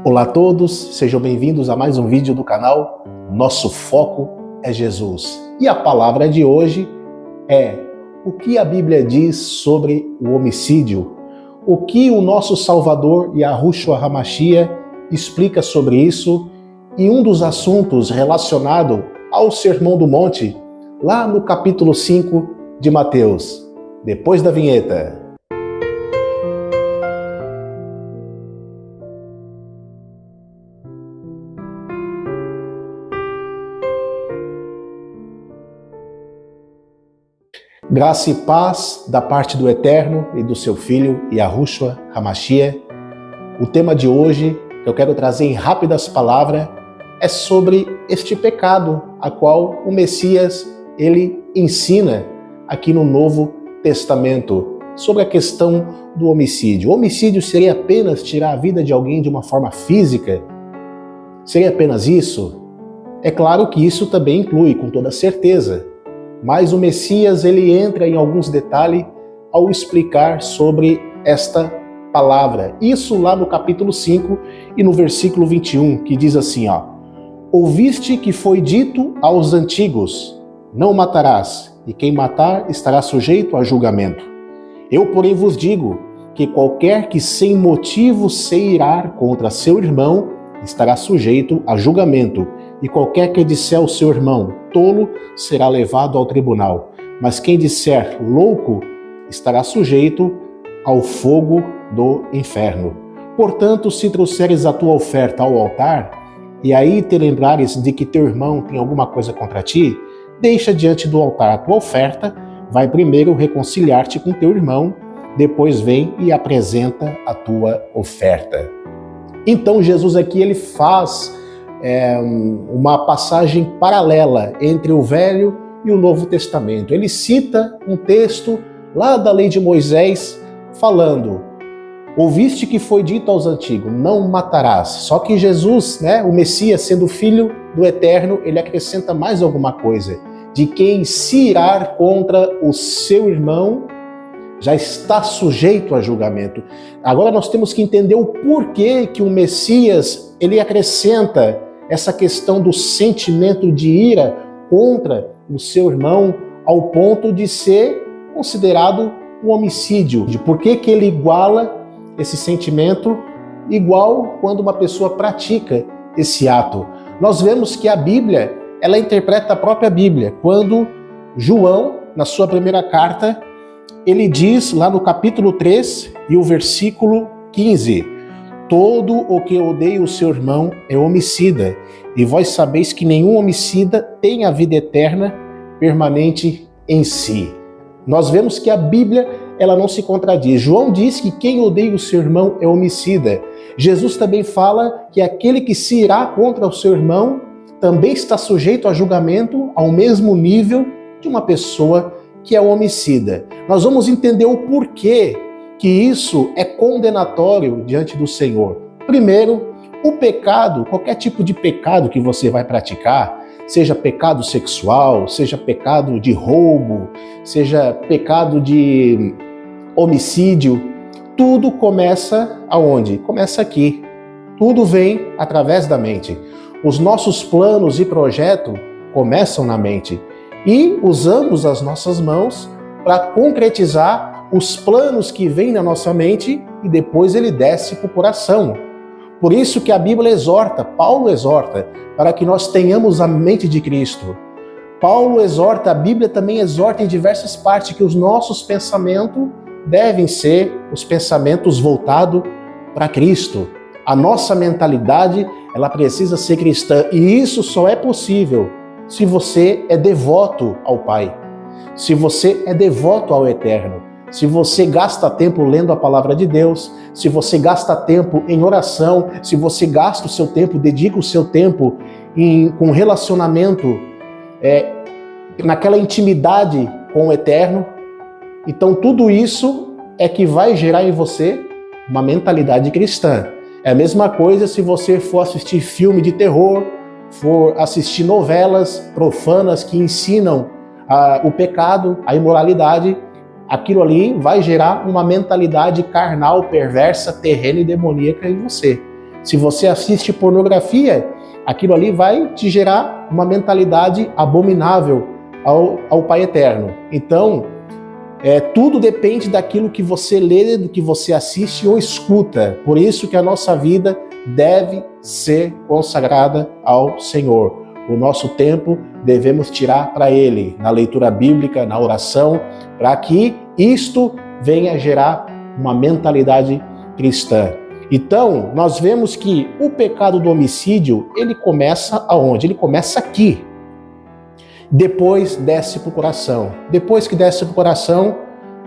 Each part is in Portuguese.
Olá a todos, sejam bem-vindos a mais um vídeo do canal. Nosso foco é Jesus. E a palavra de hoje é o que a Bíblia diz sobre o homicídio, o que o nosso Salvador, Yahushua HaMashiach, explica sobre isso, e um dos assuntos relacionado ao Sermão do Monte, lá no capítulo 5 de Mateus. Depois da vinheta. Graça e paz da parte do Eterno e do seu Filho, Yahushua HaMashiach. O tema de hoje, que eu quero trazer em rápidas palavras, é sobre este pecado, a qual o Messias, ele ensina aqui no Novo Testamento, sobre a questão do homicídio. O homicídio seria apenas tirar a vida de alguém de uma forma física? Seria apenas isso? É claro que isso também inclui, com toda certeza. Mas o Messias, ele entra em alguns detalhes ao explicar sobre esta palavra. Isso lá no capítulo 5 e no versículo 21, que diz assim, Ouviste que foi dito aos antigos, não matarás, e quem matar estará sujeito a julgamento. Eu, porém, vos digo que qualquer que sem motivo se irar contra seu irmão estará sujeito a julgamento, e qualquer que disser ao seu irmão tolo será levado ao tribunal, mas quem disser louco estará sujeito ao fogo do inferno. Portanto, se trouxeres a tua oferta ao altar, e aí te lembrares de que teu irmão tem alguma coisa contra ti, deixa diante do altar a tua oferta, vai primeiro reconciliar-te com teu irmão, depois vem e apresenta a tua oferta. Então Jesus aqui ele faz uma passagem paralela entre o Velho e o Novo Testamento. Ele cita um texto lá da lei de Moisés falando, ouviste que foi dito aos antigos, não matarás. Só que Jesus, o Messias, sendo filho do Eterno, ele acrescenta mais alguma coisa, de quem se irar contra o seu irmão já está sujeito a julgamento. Agora nós temos que entender o porquê que o Messias ele acrescenta essa questão do sentimento de ira contra o seu irmão ao ponto de ser considerado um homicídio. De por que ele iguala esse sentimento igual quando uma pessoa pratica esse ato? Nós vemos que a Bíblia, ela interpreta a própria Bíblia. Quando João, na sua primeira carta, ele diz lá no capítulo 3 e o versículo 15, todo o que odeia o seu irmão é homicida, e vós sabeis que nenhum homicida tem a vida eterna permanente em si. Nós vemos que a Bíblia, ela não se contradiz. João diz que quem odeia o seu irmão é homicida. Jesus também fala que aquele que se irá contra o seu irmão também está sujeito a julgamento ao mesmo nível de uma pessoa que é homicida. Nós vamos entender o porquê que isso é condenatório diante do Senhor. Primeiro, o pecado, qualquer tipo de pecado que você vai praticar, seja pecado sexual, seja pecado de roubo, seja pecado de homicídio, tudo começa aonde? Começa aqui. Tudo vem através da mente. Os nossos planos e projetos começam na mente. E usamos as nossas mãos para concretizar os planos que vêm na nossa mente e depois ele desce para o coração. Por isso que a Bíblia exorta, Paulo exorta, para que nós tenhamos a mente de Cristo. Paulo exorta, a Bíblia também exorta em diversas partes que os nossos pensamentos devem ser os pensamentos voltados para Cristo. A nossa mentalidade, ela precisa ser cristã e isso só é possível se você é devoto ao Pai, se você é devoto ao Eterno, se você gasta tempo lendo a palavra de Deus, se você gasta tempo em oração, se você gasta o seu tempo, dedica o seu tempo com relacionamento, naquela intimidade com o Eterno, então tudo isso é que vai gerar em você uma mentalidade cristã. É a mesma coisa se você for assistir filme de terror, for assistir novelas profanas que ensinam o pecado, a imoralidade, aquilo ali vai gerar uma mentalidade carnal, perversa, terrena e demoníaca em você. Se você assiste pornografia, aquilo ali vai te gerar uma mentalidade abominável ao Pai Eterno. Então, tudo depende daquilo que você lê, do que você assiste ou escuta. Por isso que a nossa vida deve ser consagrada ao Senhor. O nosso tempo devemos tirar para Ele, na leitura bíblica, na oração, para que isto venha gerar uma mentalidade cristã. Então, nós vemos que o pecado do homicídio, ele começa aonde? Ele começa aqui. Depois desce para o coração. Depois que desce para o coração,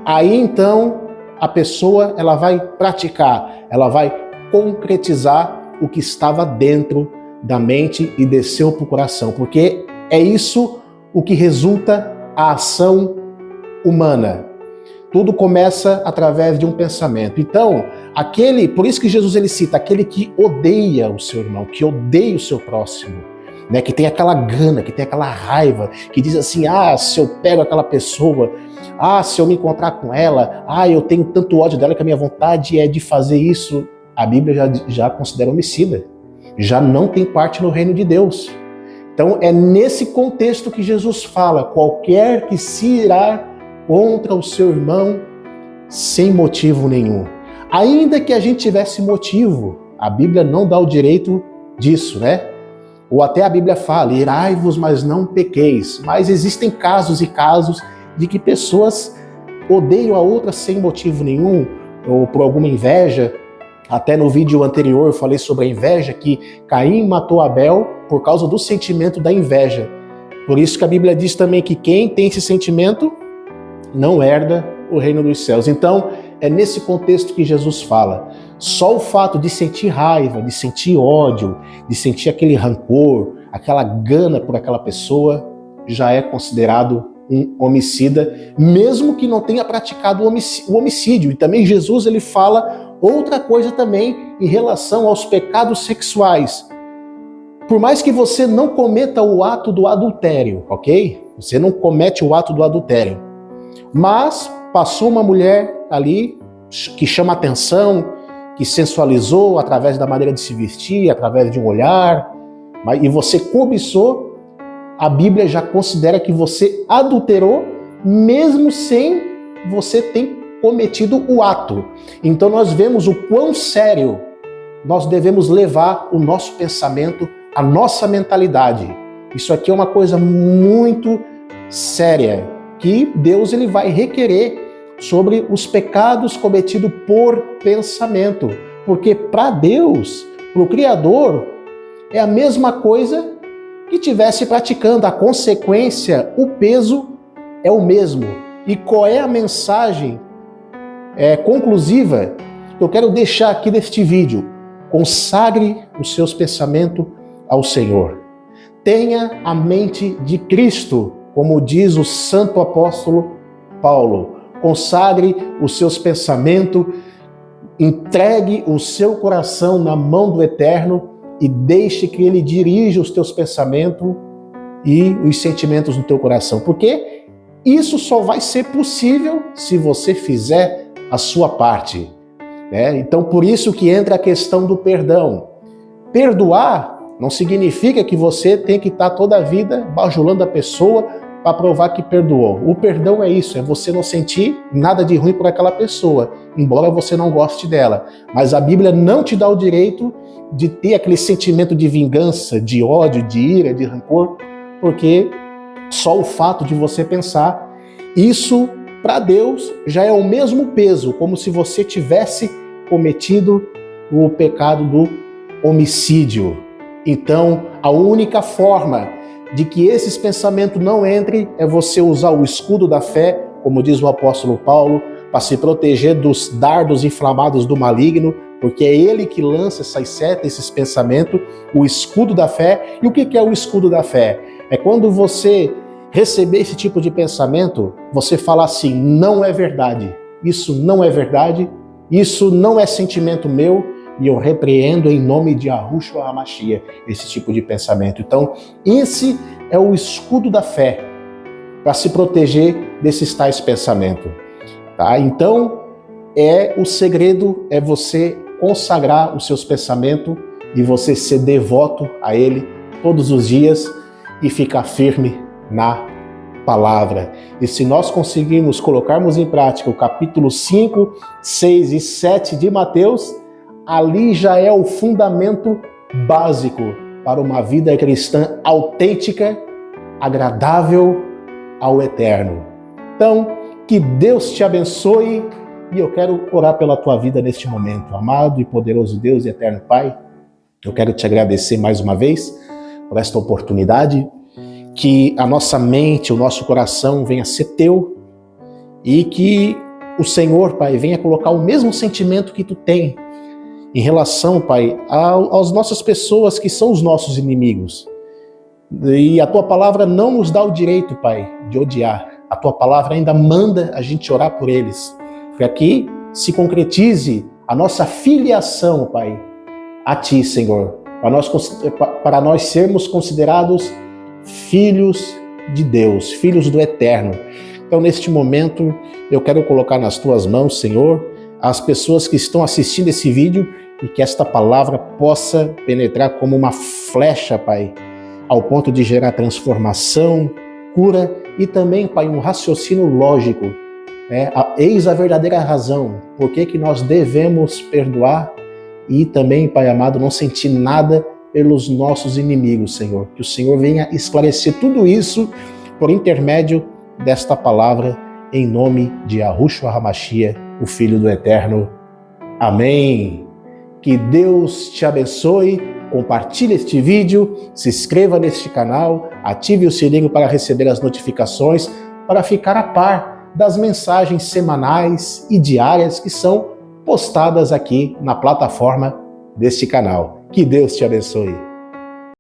aí então a pessoa ela vai praticar, ela vai concretizar o que estava dentro da mente e desceu para o coração, porque é isso o que resulta a ação humana. Tudo começa através de um pensamento. Então, por isso que Jesus ele cita aquele que odeia o seu irmão, que odeia o seu próximo, né, que tem aquela gana, que tem aquela raiva, que diz assim, se eu pego aquela pessoa, se eu me encontrar com ela, eu tenho tanto ódio dela que a minha vontade é de fazer isso. A Bíblia já considera homicida, já não tem parte no reino de Deus. Então é nesse contexto que Jesus fala, qualquer que se irá contra o seu irmão sem motivo nenhum. Ainda que a gente tivesse motivo, a Bíblia não dá o direito disso, né? Ou até a Bíblia fala, irai-vos, mas não pequeis. Mas existem casos e casos de que pessoas odeiam a outra sem motivo nenhum, ou por alguma inveja. Até no vídeo anterior eu falei sobre a inveja, que Caim matou Abel por causa do sentimento da inveja. Por isso que a Bíblia diz também que quem tem esse sentimento não herda o reino dos céus. Então, é nesse contexto que Jesus fala. Só o fato de sentir raiva, de sentir ódio, de sentir aquele rancor, aquela gana por aquela pessoa, já é considerado um homicida, mesmo que não tenha praticado o homicídio. E também Jesus ele fala outra coisa também em relação aos pecados sexuais. Por mais que você não cometa o ato do adultério, ok? Você não comete o ato do adultério. Mas passou uma mulher ali que chama atenção, que sensualizou através da maneira de se vestir, através de um olhar, e você cobiçou, a Bíblia já considera que você adulterou, mesmo sem você ter cometido o ato. Então nós vemos o quão sério nós devemos levar o nosso pensamento, a nossa mentalidade. Isso aqui é uma coisa muito séria, que Deus ele vai requerer sobre os pecados cometidos por pensamento. Porque para Deus, para o Criador, é a mesma coisa que estivesse praticando. A consequência, o peso é o mesmo. E qual é a mensagem conclusiva que eu quero deixar aqui neste vídeo? Consagre os seus pensamentos ao Senhor. Tenha a mente de Cristo, como diz o santo apóstolo Paulo. Consagre os seus pensamentos, entregue o seu coração na mão do Eterno e deixe que Ele dirija os teus pensamentos e os sentimentos do teu coração. Porque isso só vai ser possível se você fizer a sua parte, né? Então, por isso que entra a questão do perdão. Perdoar não significa que você tem que estar toda a vida bajulando a pessoa para provar que perdoou. O perdão é isso, é você não sentir nada de ruim por aquela pessoa, embora você não goste dela. Mas a Bíblia não te dá o direito de ter aquele sentimento de vingança, de ódio, de ira, de rancor, porque só o fato de você pensar, isso para Deus já é o mesmo peso, como se você tivesse cometido o pecado do homicídio. Então, a única forma de que esses pensamentos não entrem é você usar o escudo da fé, como diz o apóstolo Paulo, para se proteger dos dardos inflamados do maligno, porque é ele que lança essas setas, esses pensamentos, o escudo da fé. E o que é o escudo da fé? É quando você receber esse tipo de pensamento, você fala assim, não é verdade, isso não é verdade, isso não é sentimento meu, e eu repreendo em nome de Yahushua HaMashiach esse tipo de pensamento. Então, esse é o escudo da fé para se proteger desses tais pensamentos. Tá? Então, o segredo é você consagrar os seus pensamentos e você ser devoto a Ele todos os dias e ficar firme na palavra. E se nós conseguirmos colocarmos em prática o capítulo 5, 6 e 7 de Mateus, ali já é o fundamento básico para uma vida cristã autêntica, agradável ao Eterno. Então, que Deus te abençoe e eu quero orar pela tua vida neste momento. Amado e poderoso Deus e eterno Pai, eu quero te agradecer mais uma vez por esta oportunidade, que a nossa mente, o nosso coração venha ser teu e que o Senhor, Pai, venha colocar o mesmo sentimento que tu tem em relação, Pai, às nossas pessoas que são os nossos inimigos. E a tua palavra não nos dá o direito, Pai, de odiar. A tua palavra ainda manda a gente orar por eles, para que se concretize a nossa filiação, Pai, a Ti, Senhor, para nós sermos considerados filhos de Deus, filhos do Eterno. Então, neste momento, eu quero colocar nas Tuas mãos, Senhor, as pessoas que estão assistindo esse vídeo e que esta palavra possa penetrar como uma flecha, Pai, ao ponto de gerar transformação, cura e também, Pai, um raciocínio lógico. Eis a verdadeira razão, por que nós devemos perdoar e também, Pai amado, não sentir nada pelos nossos inimigos, Senhor. Que o Senhor venha esclarecer tudo isso por intermédio desta palavra, em nome de Yahushua HaMashiach, o Filho do Eterno. Amém. Que Deus te abençoe. Compartilhe este vídeo, se inscreva neste canal, ative o sininho para receber as notificações, para ficar a par das mensagens semanais e diárias que são postadas aqui na plataforma deste canal. Que Deus te abençoe.